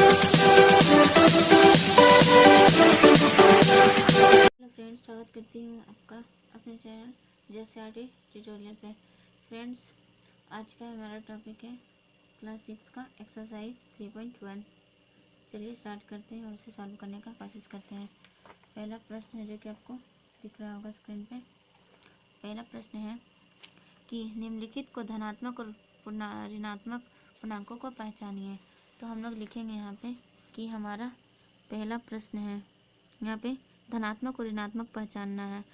Friends, स्वागत करती हूँ आपका अपने चैनल JSRT ट्यूटोरियल पे। फ्रेंड्स, आज का हमारा टॉपिक है क्लास 6 का एक्सरसाइज 3.1। चलिए स्टार्ट करते हैं और उसे सॉल्व करने का कोशिश करते हैं। पहला प्रश्न है जो कि आपको दिख रहा होगा स्क्रीन पे। पहला प्रश्न है कि निम्नलिखित को धनात्मक और ऋणात्मक पूर्णांकों को पहचानिए। तो हम लोग लिखेंगे यहाँ पे कि हमारा पहला प्रश्न है, यहाँ पे धनात्मक और ऋणात्मक पहचानना है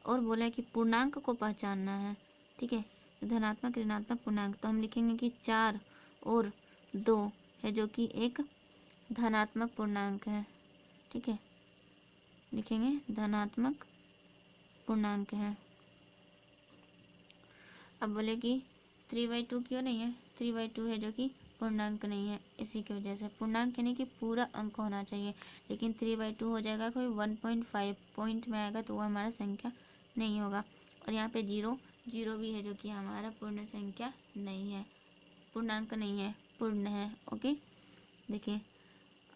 और बोला है कि पूर्णांक को पहचानना है। ठीक है, धनात्मक ऋणात्मक पूर्णांक। तो हम लिखेंगे कि 4 और 2 है जो कि एक धनात्मक पूर्णांक है। ठीक है, लिखेंगे धनात्मक पूर्णांक है। अब बोले कि 3/2 क्यों नहीं है? 3/2 है जो कि पूर्णांक नहीं है, इसी की वजह से। पूर्णांक यानी कि पूरा अंक होना चाहिए, लेकिन 3/2 हो जाएगा, कोई 1.5 पॉइंट में आएगा तो वो हमारा संख्या नहीं होगा। और यहाँ पे 0 भी है जो कि हमारा पूर्ण संख्या नहीं है, पूर्णांक नहीं है, पूर्ण है। ओके, देखिए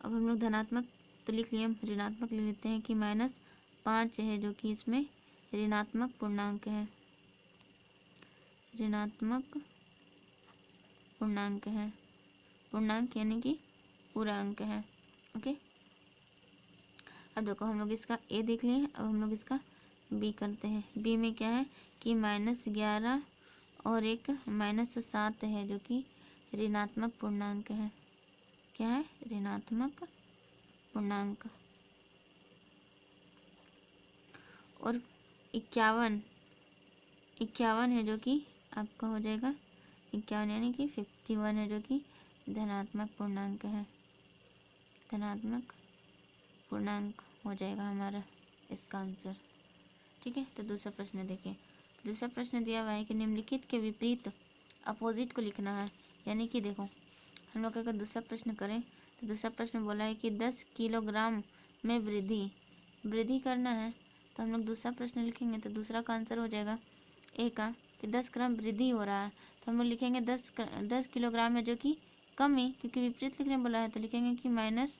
अब हम लोग धनात्मक तो लिख लिए, हम ऋणात्मक ले लेते हैं कि -5 है जो कि इसमें ऋणात्मक पूर्णांक है, ऋणात्मक पूर्णांक है। पूर्णांक यानी कि पूरा अंक है। ओके, अब देखो हम लोग इसका ए देख लिए, अब हम लोग इसका बी करते हैं। बी में क्या है कि -11 और एक -7 है जो कि ऋणात्मक पूर्णांक है। क्या है? ऋणात्मक पूर्णांक। और 51 है जो कि आपका हो जाएगा 51 यानी कि 51 है जो कि धनात्मक पूर्णांक है, धनात्मक पूर्णांक हो जाएगा हमारा इसका आंसर। ठीक है, तो दूसरा प्रश्न देखिए। दूसरा प्रश्न दिया हुआ है कि निम्नलिखित के विपरीत अपोजिट को लिखना है। यानी कि देखो हम लोग अगर दूसरा प्रश्न करें तो दूसरा प्रश्न बोला है कि 10 किलोग्राम में वृद्धि करना है। तो हम लोग दूसरा प्रश्न लिखेंगे तो दूसरा का आंसर हो जाएगा ए का कि 10 ग्राम वृद्धि हो रहा है। तो हम लोग लिखेंगे 10 किलोग्राम है जो कि कमी, क्योंकि विपरीत लिखने बोला है तो लिखेंगे कि माइनस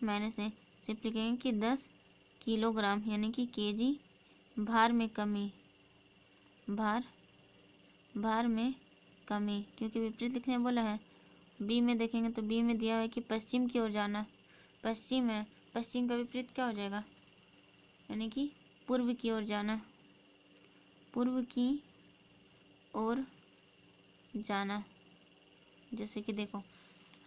नहीं, सिर्फ लिखेंगे कि 10 किलोग्राम यानी कि केजी, भार में कमी, भार में कमी, क्योंकि विपरीत लिखने बोला है। बी में देखेंगे तो बी में दिया हुआ है कि पश्चिम की ओर जाना, पश्चिम है, पश्चिम का विपरीत क्या हो जाएगा? यानी कि पूर्व की ओर जाना, पूर्व की ओर जाना। जैसे कि देखो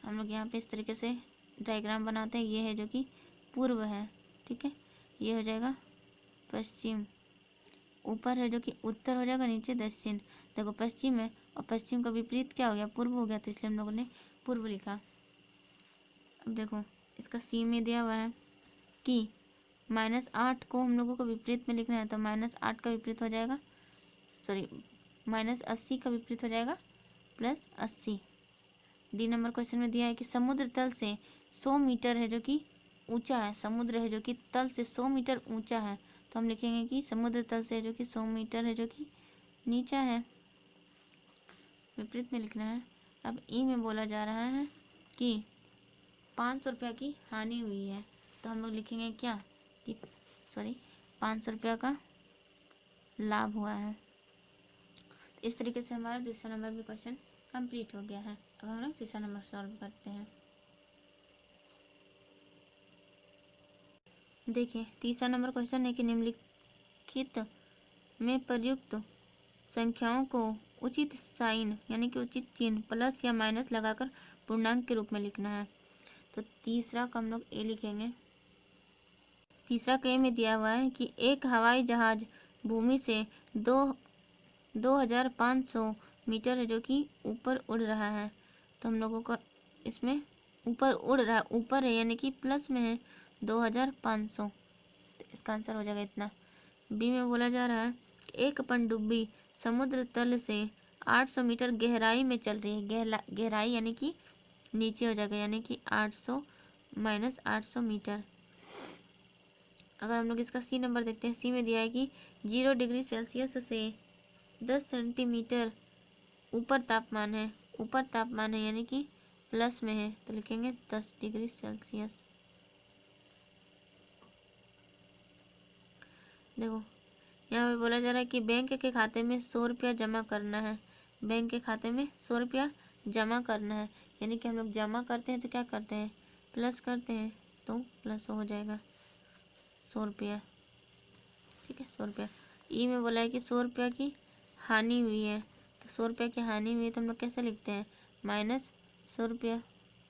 हम लोग यहाँ पे इस तरीके से डायग्राम बनाते हैं, ये है जो कि पूर्व है। ठीक है, ये हो जाएगा पश्चिम, ऊपर है जो कि उत्तर हो जाएगा, नीचे दक्षिण। देखो पश्चिम है और पश्चिम का विपरीत क्या हो गया? पूर्व हो गया, तो इसलिए हम लोगों ने पूर्व लिखा। अब देखो इसका सी में दिया हुआ है कि -8 को हम लोगों को विपरीत में लिखना है, तो -8 का विपरीत हो जाएगा, सॉरी -80 का विपरीत हो जाएगा +80। डी नंबर क्वेश्चन में दिया है कि समुद्र तल से 100 मीटर है जो कि ऊंचा है, समुद्र है जो कि तल से 100 मीटर ऊंचा है। तो हम लिखेंगे कि समुद्र तल से है जो कि 100 मीटर है जो कि नीचा है, विपरीत में लिखना है। अब ई में बोला जा रहा है कि 500 रुपया की हानि हुई है। तो हम लोग लिखेंगे क्या कि 500 रुपया का लाभ हुआ है। इस तरीके से हमारा दूसरा नंबर भी क्वेश्चन कंप्लीट हो गया है। अब हम लोग तीसरा नंबर सॉल्व करते हैं। देखिए तीसरा नंबर क्वेश्चन है कि निम्नलिखित में प्रयुक्त संख्याओं को उचित साइन यानी कि उचित चिन्ह प्लस या माइनस लगाकर पूर्णांक के रूप में लिखना है। तो तीसरा का हम लोग ए लिखेंगे। तीसरा के में दिया हुआ है कि एक हवाई जहाज भूमि से 2500 मीटर है जो कि ऊपर उड़ रहा है। तो हम लोगों का इसमें ऊपर उड़ रहा है, ऊपर है यानी कि प्लस में है 2500, तो इसका आंसर हो जाएगा इतना। बी में बोला जा रहा है कि एक पनडुब्बी समुद्र तल से 800 मीटर गहराई में चल रही है। गहराई यानी कि नीचे हो जाएगा, यानी कि 800 - 800 मीटर। अगर हम लोग इसका सी नंबर देखते हैं, सी में दिया है कि 0 डिग्री सेल्सियस से 10 सेंटीमीटर ऊपर तापमान है, ऊपर तापमान है यानी कि प्लस में है तो लिखेंगे 10 डिग्री सेल्सियस। देखो यहाँ पे बोला जा रहा है कि बैंक के खाते में 100 रुपया जमा करना है। बैंक के खाते में 100 रुपया जमा करना है, यानी कि हम लोग जमा करते हैं तो क्या करते हैं, प्लस करते हैं, तो प्लस हो जाएगा 100 रुपया। ठीक है, 100 रुपया। ई में बोला है कि 100 रुपया की हानि हुई है, तो 100 रुपया की हानि हुई है तो हम लोग कैसे लिखते हैं, माइनस 100 रुपया।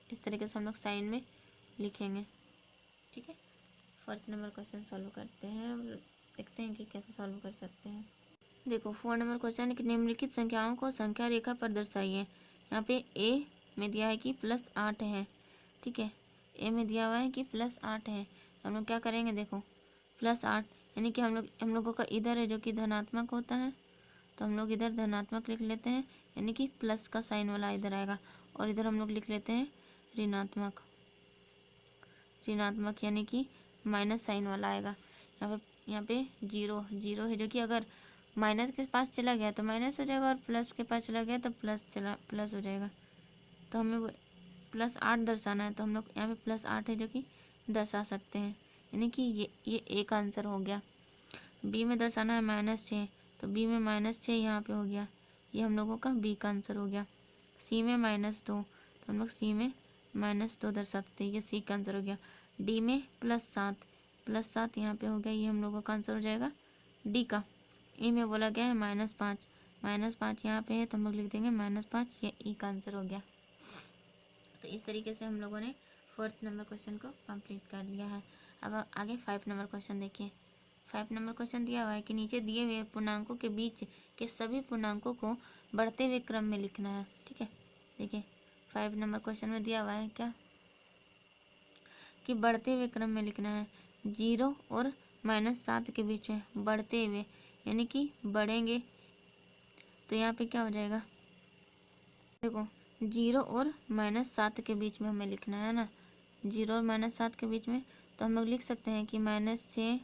इस तरीके से हम लोग साइन में लिखेंगे। ठीक है, फर्स्ट नंबर क्वेश्चन सॉल्व करते हैं और देखते हैं कि कैसे सॉल्व कर सकते हैं। देखो 4 नंबर क्वेश्चन है कि निम्नलिखित संख्याओं को संख्या रेखा पर दर्शाइए। यहाँ पे ए में दिया है कि +8 है। ठीक है, ए में दिया हुआ है कि +8 है, तो हम लोग क्या करेंगे, देखो +8 यानी कि हम लोगों का इधर है जो कि धनात्मक होता है, तो हम लोग इधर धनात्मक लिख लेते हैं, यानी कि प्लस का साइन वाला इधर आएगा, और इधर हम लोग लिख लेते हैं ऋणात्मक, ऋणात्मक यानी कि माइनस साइन वाला आएगा। यहाँ पे 0 है जो कि अगर माइनस के पास चला गया तो माइनस हो जाएगा, और प्लस के पास चला गया तो प्लस हो जाएगा। तो हमें +8 दर्शाना है, तो हम लोग यहाँ पे +8 है जो कि दर्शा सकते हैं, यानी कि ये एक आंसर हो गया। बी में दर्शाना है -6, तो बी में -6 यहाँ पे हो गया, ये हम लोगों का बी का आंसर हो गया। सी में -2, तो हम लोग सी में -2 दर्शा सकते हैं, ये सी का आंसर हो गया। डी में +7 यहाँ पे हो गया, ये हम लोगों का आंसर हो जाएगा डी का। ई में बोला गया है -5 यहाँ पे है, तो हम लोग लिख देंगे -5, ये ई का आंसर हो गया। तो इस तरीके से हम लोगों ने 4th नंबर क्वेश्चन को कंप्लीट कर लिया है। अब आगे 5 नंबर क्वेश्चन देखिए। 5 नंबर क्वेश्चन दिया हुआ है कि नीचे दिए हुए पूर्णांकों के बीच के सभी पूर्णांकों को बढ़ते हुए क्रम में लिखना है। ठीक है, देखिए 5 नंबर क्वेश्चन में दिया हुआ है क्या, कि बढ़ते हुए क्रम में लिखना है, 0 और -7 के बीच में बढ़ते हुए, यानी कि बढ़ेंगे, तो यहाँ पे क्या हो जाएगा, देखो 0 और -7 के बीच में हमें लिखना है ना, 0 और -7 के बीच में, तो हम लोग लिख सकते हैं कि -6,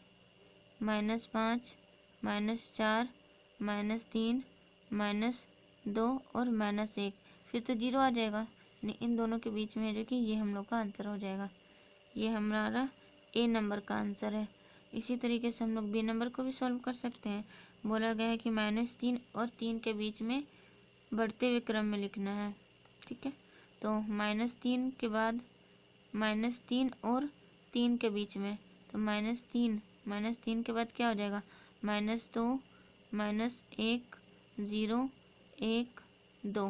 -5, -4, -3, -2 और -1, फिर तो 0 आ जाएगा, इन दोनों के बीच में, जो कि ये हम लोग का आंसर हो जाएगा। ये हमारा ए नंबर का आंसर है। इसी तरीके से हम लोग बी नंबर को भी सॉल्व कर सकते हैं। बोला गया है कि -3 और 3 के बीच में बढ़ते हुए क्रम में लिखना है। ठीक है, तो -3 के बाद -3 और 3 के बीच में, तो -3 के बाद क्या हो जाएगा, -2, -1, 0, 1, 2,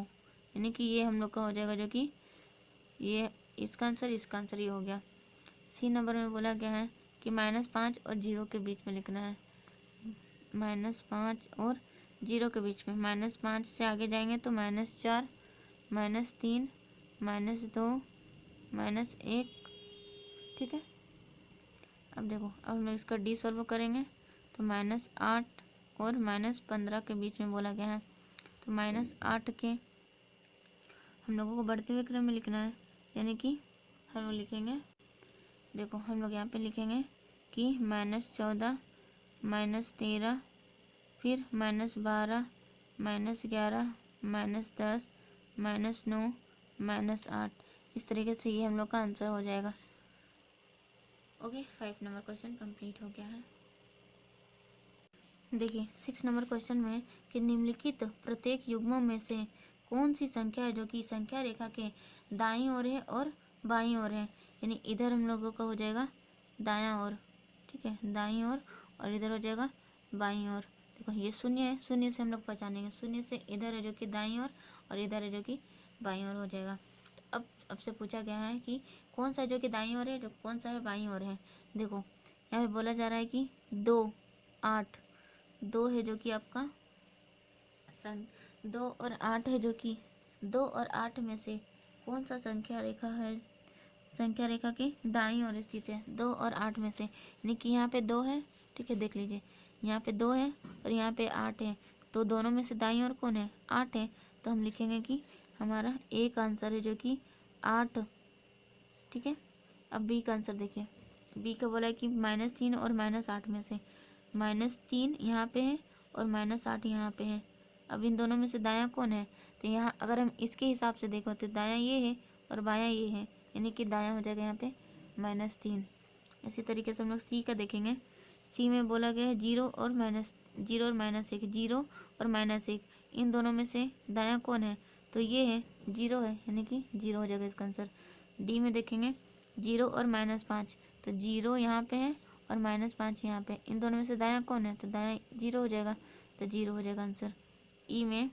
यानी कि ये हम लोग का हो जाएगा, जो कि ये इसका आंसर ये हो गया। सी नंबर में बोला गया है कि -5 और 0 के बीच में लिखना है, -5 और 0 के बीच में, -5 से आगे जाएंगे तो -4, -3, -2, -1। ठीक है, अब देखो, अब हम लोग इसका डी सॉल्व करेंगे, तो -8 और -15 के बीच में बोला गया है, तो -8 के हम लोगों को बढ़ते हुए क्रम में लिखना है, यानी कि हम लोग लिखेंगे, देखो हम लोग यहाँ पे लिखेंगे कि -14, -13, फिर -12, -11, -10, -9, -8, इस तरीके से ये हम लोग का आंसर हो जाएगा। ओके, 5 नंबर क्वेश्चन कंप्लीट हो गया है। देखिए 6 नंबर क्वेश्चन में कि निम्नलिखित प्रत्येक युग्मों में से कौन सी संख्या है जो कि संख्या रेखा के दाईं ओर है और बाईं ओर है, यानी इधर हम लोगों का हो जाएगा दायां ओर, ठीक है, दाईं ओर, और इधर हो जाएगा बाईं ओर। देखो ये शून्य है, शून्य से हम लोग पहचानेंगे, शून्य से इधर है जो कि दाईं ओर, और इधर है जो कि बाईं ओर हो जाएगा। तो अब से पूछा गया है कि कौन सा है जो कि दाईं ओर है, जो कौन सा है बाईं ओर है। देखो यहाँ पे बोला जा रहा है कि 2, 8, 2 है जो कि आपका 2 और 8 है, जो कि 2 और 8 में से कौन सा संख्या रेखा है, संख्या रेखा के दाईं ओर स्थित है, 2 और 8 में से, यानी कि यहाँ पे 2 है, ठीक है, देख लीजिए यहाँ पे 2 है और यहाँ पे 8 है, तो दोनों में से दाईं ओर कौन है, 8 है, तो हम लिखेंगे कि हमारा ए का आंसर है जो कि 8। ठीक है, अब बी का आंसर देखिए, बी का बोला है कि -3 और -8 में से, -3 यहाँ पे है और -8 यहाँ पे है। अब इन दोनों में से दायां कौन है, तो यहाँ अगर हम इसके हिसाब से देखो तो दायां ये है और बायां ये है, यानी कि दायां हो जाएगा यहाँ पे -3। इसी तरीके से हम लोग सी का देखेंगे। सी में बोला गया है 0 और -1, 0 और -1, इन दोनों में से दायां कौन है, तो ये है 0 है, यानी कि 0 हो जाएगा इसका आंसर। डी में देखेंगे 0 और -5, तो 0 यहाँ पे है और -5 यहाँ पे, इन दोनों में से दायां कौन है, तो दायां 0 हो जाएगा, तो 0 हो जाएगा आंसर। ई में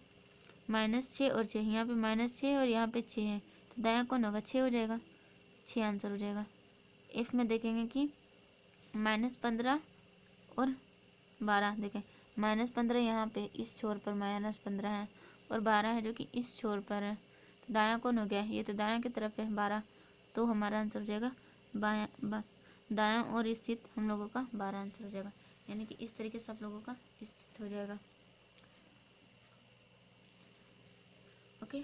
-6 और 6, यहाँ पे -6 और यहाँ पे 6 है, तो दायां कौन होगा, 6 हो जाएगा, 6 आंसर हो जाएगा। एफ में देखेंगे कि -15 और 12, देखें -15 यहाँ पे इस छोर पर -15 है और 12 है जो कि इस छोर पर है, तो दायां कौन हो गया, ये तो दायां की तरफ है 12, तो हमारा आंसर हो जाएगा दायां और स्थित हम लोगों का 12 आंसर हो जाएगा, यानी कि इस तरीके से आप लोगों का स्थित हो जाएगा। ओके,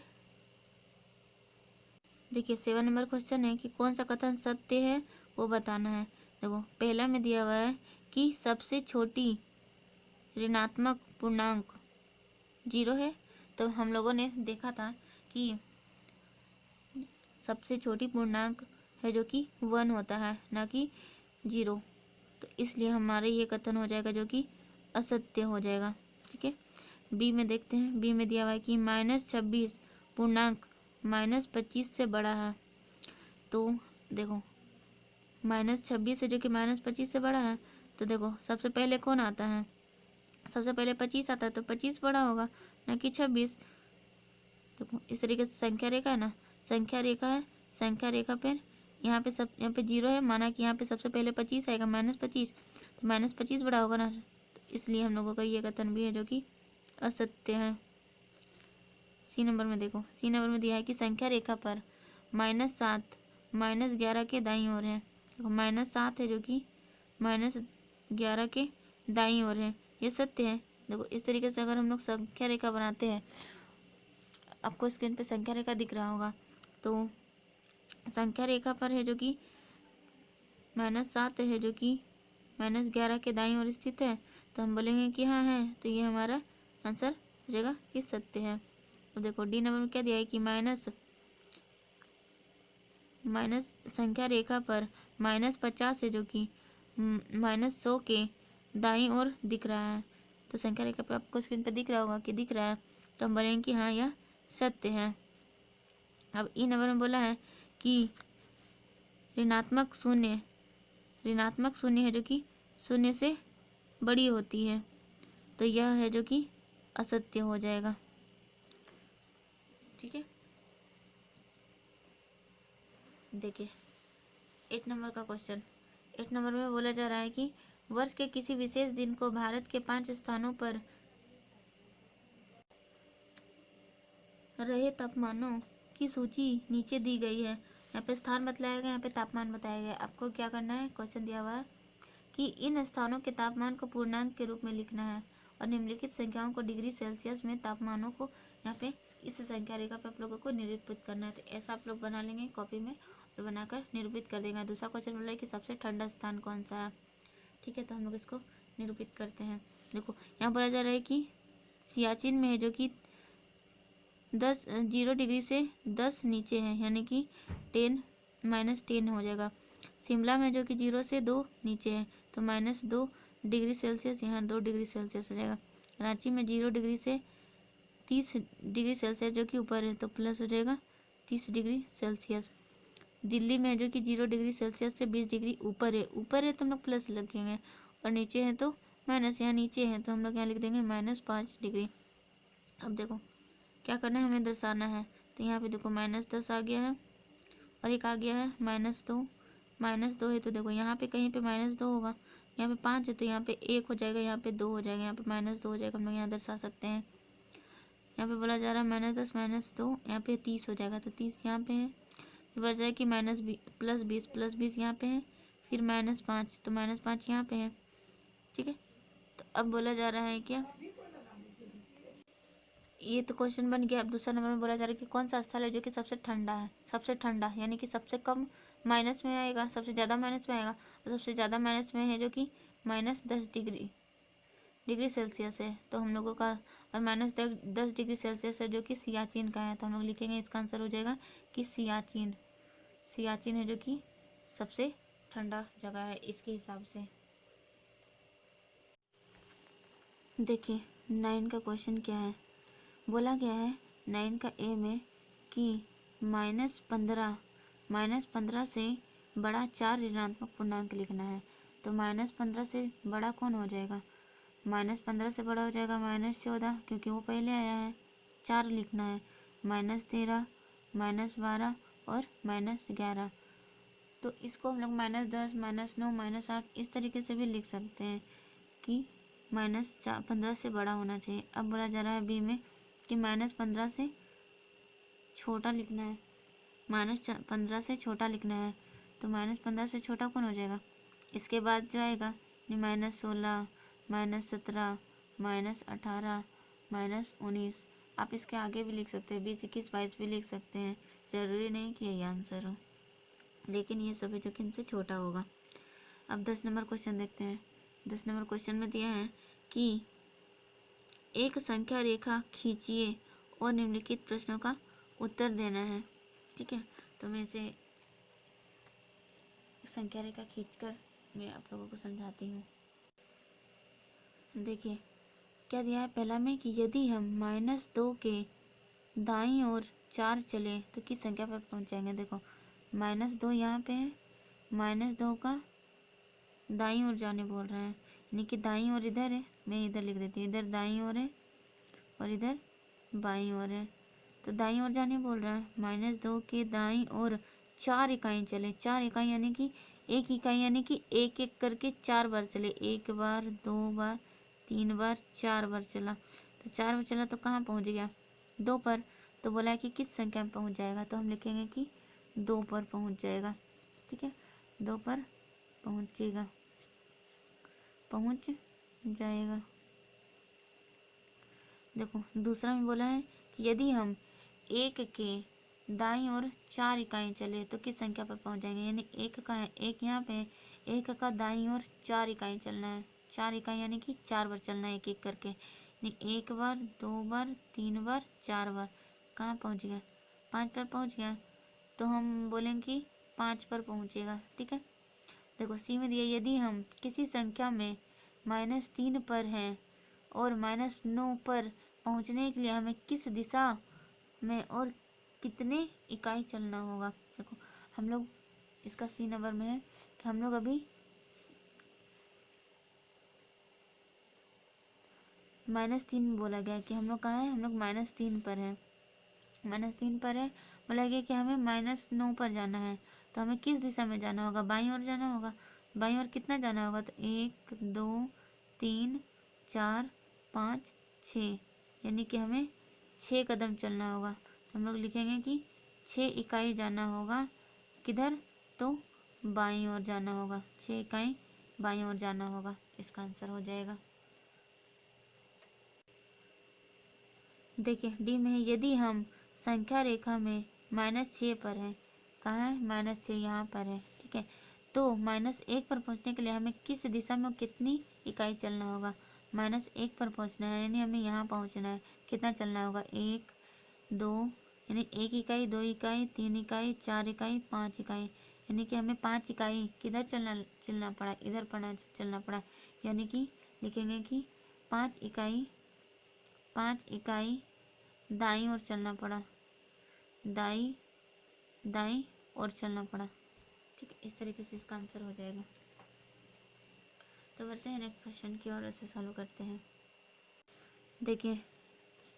देखिए 7 नंबर क्वेश्चन है कि कौन सा कथन सत्य है वो बताना है। देखो पहला में दिया हुआ है कि सबसे छोटी ऋणात्मक पूर्णांक 0 है, तो हम लोगों ने देखा था कि सबसे छोटी पूर्णांक है जो कि 1 होता है, ना कि 0, तो इसलिए हमारे ये कथन हो जाएगा जो कि असत्य हो जाएगा। ठीक है, बी में देखते हैं। बी में दिया हुआ है कि -26 पूर्णांक -25 से बड़ा है, तो देखो -26 है जो कि -25 से बड़ा है, तो देखो सबसे पहले कौन आता है, सबसे पहले 25 आता है, तो 25 बड़ा होगा ना कि 26। देखो इस तरीके से संख्या रेखा है ना, संख्या रेखा है, संख्या रेखा पर यहाँ पे 0 है, माना कि यहाँ पे सबसे पहले 25 आएगा -25, तो -25 बड़ा होगा ना, इसलिए हम लोगों का ये कथन भी है जो कि असत्य है। सी नंबर में देखो, सी नंबर में दिया है कि संख्या रेखा पर -7 -11 के दाईं ओर है। देखो -7 है जो कि -11 के दाईं ओर है, ये सत्य है। देखो इस तरीके से अगर हम लोग संख्या रेखा बनाते हैं, आपको स्क्रीन पे संख्या रेखा दिख रहा होगा, तो संख्या रेखा पर है जो कि -7 है जो कि -11 के दाईं ओर स्थित है, तो हम बोलेंगे कि हाँ है, तो ये हमारा आंसर हो जाएगा कि सत्य है। तो देखो डी नंबर में क्या दिया है कि माइनस संख्या रेखा पर -50 है जो कि -100 के दाईं ओर दिख रहा है, तो संख्या रेखा पे आपको स्क्रीन पे दिख रहा होगा कि दिख रहा है, तो हम बोलेंगे कि हाँ यह सत्य है। अब ई नंबर में बोला है कि ऋणात्मक शून्य है जो कि 0 से बड़ी होती है, तो यह है जो कि असत्य हो जाएगा। ठीक है, देखिए 8 नंबर का क्वेश्चन। 8 नंबर में बोला जा रहा है कि वर्ष के किसी विशेष दिन को भारत के 5 स्थानों पर रहे तापमानों की सूची नीचे दी गई है। यहाँ पे स्थान बताया गया, यहाँ पे तापमान बताया गया। आपको क्या करना है, क्वेश्चन दिया हुआ है कि इन स्थानों के तापमान को पूर्णांक के रूप में लिखना है और निम्नलिखित संख्याओं को डिग्री सेल्सियस में तापमानों को यहाँ पे इस संख्या रेखा पे आप लोगों को निरूपित करना है। तो ऐसा आप लोग बना लेंगे कॉपी में और बनाकर निरूपित कर देंगे। दूसरा क्वेश्चन बोला है कि सबसे ठंडा स्थान कौन सा है। ठीक है, तो हम लोग इसको निरूपित करते हैं। देखो यहाँ बोला जा रहा है कि सियाचिन में है जो कि 0 डिग्री से 10 नीचे है, यानी कि -10 हो जाएगा। शिमला में जो कि 0 से 2 नीचे है, तो -2 डिग्री सेल्सियस, यहाँ 2 डिग्री सेल्सियस हो जाएगा। रांची में 0 डिग्री से 30 डिग्री सेल्सियस जो कि ऊपर है, तो प्लस हो जाएगा 30 डिग्री सेल्सियस। दिल्ली में जो कि 0 डिग्री सेल्सियस से 20 डिग्री ऊपर है तो हम लोग प्लस लिखेंगे, और नीचे है तो माइनस, यहाँ नीचे है तो हम लोग यहाँ लिख देंगे -5 डिग्री। अब देखो क्या करना है, हमें दर्शाना है, तो यहाँ पे देखो -10 आ गया है और एक आ गया है -2 है, तो देखो यहाँ पे कहीं पे -2 होगा, यहाँ पे 5 है तो यहाँ पे 1 हो जाएगा, यहाँ पे 2 हो जाएगा, यहाँ पे -2 हो जाएगा, हम लोग यहाँ दर्शा सकते हैं। यहाँ पे बोला जा रहा है -10 -2, यहाँ पे 30 हो जाएगा, तो 30 यहाँ पे है, फिर बच जाए कि +20 यहाँ पे है, फिर -5, तो -5 यहाँ पे है। ठीक है, तो अब बोला जा रहा है क्या, ये तो क्वेश्चन बन गया। अब दूसरा नंबर में बोला जा रहा है कि कौन सा स्थल है जो कि सबसे ठंडा यानी कि सबसे कम माइनस में आएगा, सबसे ज़्यादा माइनस में आएगा, और सबसे ज़्यादा माइनस में है जो कि -10 डिग्री सेल्सियस है, तो हम लोगों का, और -10 डिग्री सेल्सियस है जो कि सियाचिन का है, तो हम लोग लिखेंगे इसका आंसर हो जाएगा कि सियाचिन, सियाचिन है जो कि सबसे ठंडा जगह है इसके हिसाब से। देखिए 9 का क्वेश्चन क्या है, बोला गया है 9 का ए में कि -15 से बड़ा 4 ऋणात्मक पूर्णांक लिखना है। तो -15 से बड़ा कौन हो जाएगा, -15 से बड़ा हो जाएगा -14, क्योंकि वो पहले आया है। 4 लिखना है, -13, -12 और -11। तो इसको हम लोग -10, -9, -8 इस तरीके से भी लिख सकते हैं कि -15 से बड़ा होना चाहिए। अब बोला जा रहा है बी में कि -15 से छोटा लिखना है, -15 से छोटा लिखना है। तो -15 से छोटा कौन हो जाएगा, इसके बाद जो आएगा -16, -17, -18, -19। आप इसके आगे भी लिख सकते हैं, 20, 21, 22 भी लिख सकते हैं, ज़रूरी नहीं कि यही आंसर हो, लेकिन ये सभी जो कि इनसे छोटा होगा। अब 10 नंबर क्वेश्चन देखते हैं। 10 नंबर क्वेश्चन में दिया है कि एक संख्या रेखा खींचिए और निम्नलिखित प्रश्नों का उत्तर देना है। ठीक है, तो मैं इसे संख्या रेखा खींचकर मैं आप लोगों को समझाती हूँ। देखिए क्या दिया है पहला में कि यदि हम -2 के दाईं ओर 4 चले तो किस संख्या पर पहुँच जाएंगे। देखो -2 यहाँ पे है, -2 का दाईं ओर जाने बोल रहे हैं, यानी कि दाईं ओर इधर है, मैं इधर लिख देती हूँ, इधर दाईं ओर है और इधर बाईं ओर है। तो दाईं ओर जाने बोल रहा है, -2 के दाईं ओर 4 इकाई चले, 4 इकाई यानी कि 1 इकाई, यानी कि एक एक करके 4 बार चले, 1 बार, 2 बार, 3 बार, 4 बार चला। तो 4 बार चला तो कहाँ पहुँच गया, 2 पर। तो बोला है कि किस संख्या में पहुँच जाएगा, तो हम लिखेंगे कि 2 पर पहुँच जाएगा। ठीक है, 2 पर पहुँच जाएगा। देखो दूसरा में बोला है कि यदि हम 1 के दाईं ओर 4 इकाई चले तो किस संख्या पर पहुंच जाएंगे, यानी 1 का है, 1 यहाँ पे, 1 का दाईं ओर 4 इकाई चलना है, 4 इकाई यानी कि 4 बार चलना है एक एक करके, यानी 1 बार, 2 बार, 3 बार, 4 बार। कहाँ पहुंच गया, 5 पर पहुंच गया। तो हम बोलेंगे कि 5 पर पहुंचेगा। ठीक है, देखो सी में दिया यदि हम किसी संख्या में -3 पर हैं और -9 पर पहुंचने के लिए हमें किस दिशा में और कितने इकाई चलना होगा। देखो हम लोग इसका सी नंबर में है कि हम लोग अभी -3 बोला गया कि हम लोग कहाँ हैं, हम लोग -3 पर हैं, -3 पर है। बोला गया कि हमें -9 पर जाना है, तो हमें किस दिशा में जाना होगा, बाईं ओर जाना होगा। बाईं ओर कितना जाना होगा, तो 1, 2, 3, 4, 5, 6, यानी कि हमें 6 कदम चलना होगा। तो हम लोग लिखेंगे कि 6 इकाई जाना होगा, किधर, तो बाईं ओर जाना होगा, 6 इकाई बाईं ओर जाना होगा, इसका आंसर हो जाएगा। देखिए डी में है यदि हम संख्या रेखा में -6 पर है, कहाँ है, -6 यहाँ पर है। ठीक है, तो -1 पर पहुँचने के लिए हमें किस दिशा में कितनी इकाई चलना होगा, -1 पर पहुँचना है, यानी हमें यहाँ पहुँचना है, कितना चलना होगा, 1, 2, यानी 1 इकाई, 2 इकाई, 3 इकाई, 4 इकाई, 5 इकाई, यानी कि हमें 5 इकाई किधर चलना पड़ा, इधर चलना पड़ा, यानी कि लिखेंगे कि 5 इकाई दाईं ओर चलना पड़ा, दाईं ओर चलना पड़ा। ठीक है, इस तरीके से इसका आंसर हो जाएगा। तो बढ़ते हैं नेक्स्ट क्वेश्चन की ओर, इसे सॉल्व करते हैं। देखिए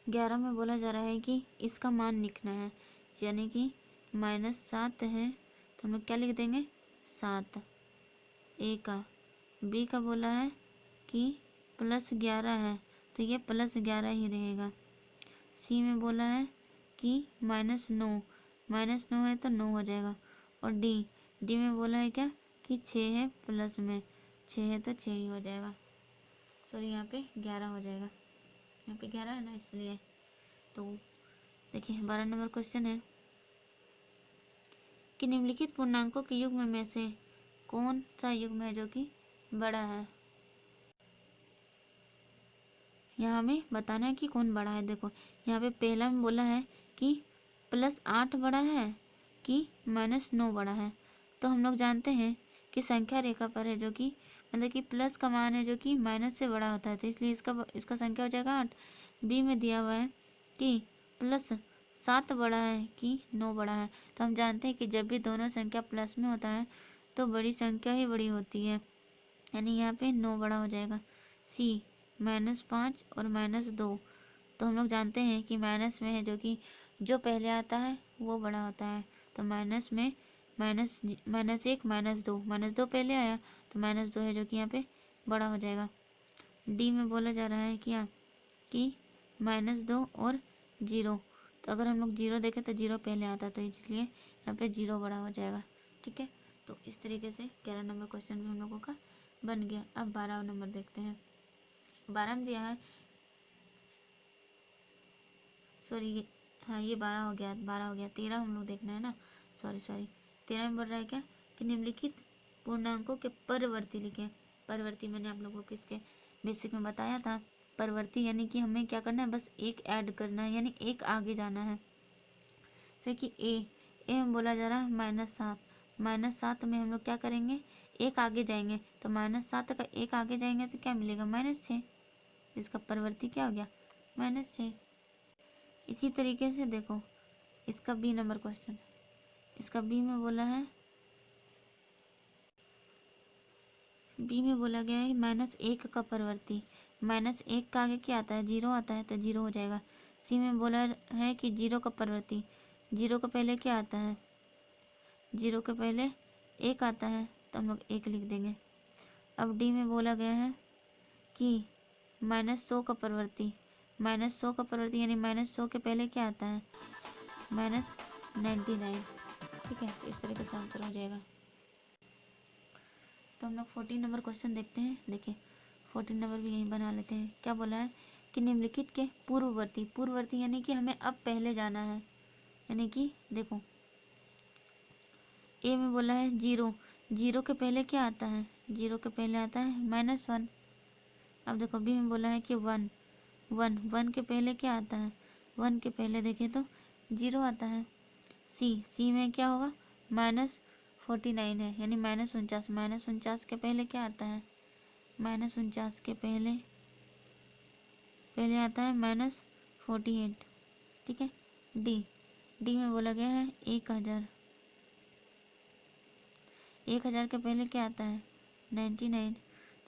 11 में बोला जा रहा है कि इसका मान लिखना है, यानी कि -7 है, तो हम लोग क्या लिख देंगे, 7 ए का। बी का बोला है कि +11 है, तो ये +11 ही रहेगा। सी में बोला है कि -9 है तो 9 हो जाएगा। और डी में बोला है क्या कि 6 है, प्लस में 6 है तो 6 ही हो जाएगा। सॉरी यहाँ पे 11 हो जाएगा, यहाँ पे 11 है ना इसलिए। तो देखिए 12 नंबर क्वेश्चन है कि निम्नलिखित पूर्णांकों के युग्म में से कौन सा युग्म है जो कि बड़ा है। यहाँ हमें बताना है कि कौन बड़ा है। देखो यहाँ पे पहला में बोला है कि +8 बड़ा है कि -9 बड़ा है। तो हम लोग जानते हैं कि संख्या रेखा पर है जो कि मतलब कि प्लस का मान है जो कि माइनस से बड़ा होता है, तो इसलिए इसका संख्या हो जाएगा 8। बी में दिया हुआ है कि +7 बड़ा है कि 9 बड़ा है। तो हम जानते हैं कि जब भी दोनों संख्या प्लस में होता है तो बड़ी संख्या ही बड़ी होती है, यानी यहाँ पे 9 बड़ा हो जाएगा। सी -5 और -2, तो हम लोग जानते हैं कि माइनस में है जो कि जो पहले आता है वो बड़ा होता है। तो माइनस में -1 -2 पहले आया तो -2 है जो कि यहाँ पे बड़ा हो जाएगा। डी में बोला जा रहा है क्या कि -2 और 0, तो अगर हम लोग 0 देखें तो 0 पहले आता है, तो इसलिए यहाँ पे 0 बड़ा हो जाएगा। ठीक है, तो इस तरीके से 11 नंबर क्वेश्चन भी हम लोगों का बन गया। अब 12 नंबर देखते हैं। 12 में दिया है, सॉरी हाँ ये 12 हो गया, 13 हम लोग देखना है ना, सॉरी 13 में बोल रहा है क्या कि निम्नलिखित पूर्णांकों के परवर्ती लिखें। परवर्ती मैंने आप लोगों को इसके बेसिक में बताया था। परवर्ती यानी कि हमें क्या करना है, बस एक ऐड करना है, यानी एक आगे जाना है। जैसे कि ए में बोला जा रहा है -7 में हम लोग क्या करेंगे, एक आगे जाएंगे, तो -7 का एक आगे जाएंगे तो क्या मिलेगा, -6। इसका परवर्ती क्या हो गया, -6। इसी तरीके से देखो इसका बी नंबर क्वेश्चन, इसका बी में बोला है, बी में बोला गया है -1 का परवर्ती, -1 का आगे क्या आता है, 0 आता है, तो 0 हो जाएगा। सी में बोला है कि 0 का परवर्ती, 0 का पहले क्या आता है, 0 के पहले 1 आता है, तो हम लोग 1 लिख देंगे। अब डी में बोला गया है कि -100 का परवर्ती, -100 का परवर्ती यानी -100 के पहले क्या आता है, -99। ठीक है, तो इस तरीके से आंसर हो जाएगा। तो हम लोग 14 नंबर क्वेश्चन देखते हैं। देखिए 14 नंबर भी यहीं बना लेते हैं। क्या बोला है कि निम्नलिखित के पूर्ववर्ती यानी कि हमें अब पहले जाना है, यानी कि देखो ए में बोला है 0 के पहले क्या आता है, 0 के पहले आता है -1। अब देखो बी में बोला है कि 1 के पहले क्या आता है, 1 के पहले देखें तो 0 आता है। सी में क्या होगा, -49 है, यानी -49 के पहले क्या आता है, -49 के पहले आता है -48। ठीक है, डी में बोला गया है 1000 के पहले क्या आता है, 99।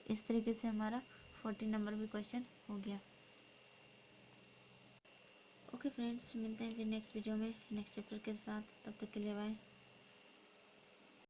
इस तरीके से हमारा 14 नंबर भी क्वेश्चन हो गया। ओके फ्रेंड्स, मिलते हैं फिर नेक्स्ट वीडियो में नेक्स्ट चैप्टर के साथ, तब तक के लिए बाय।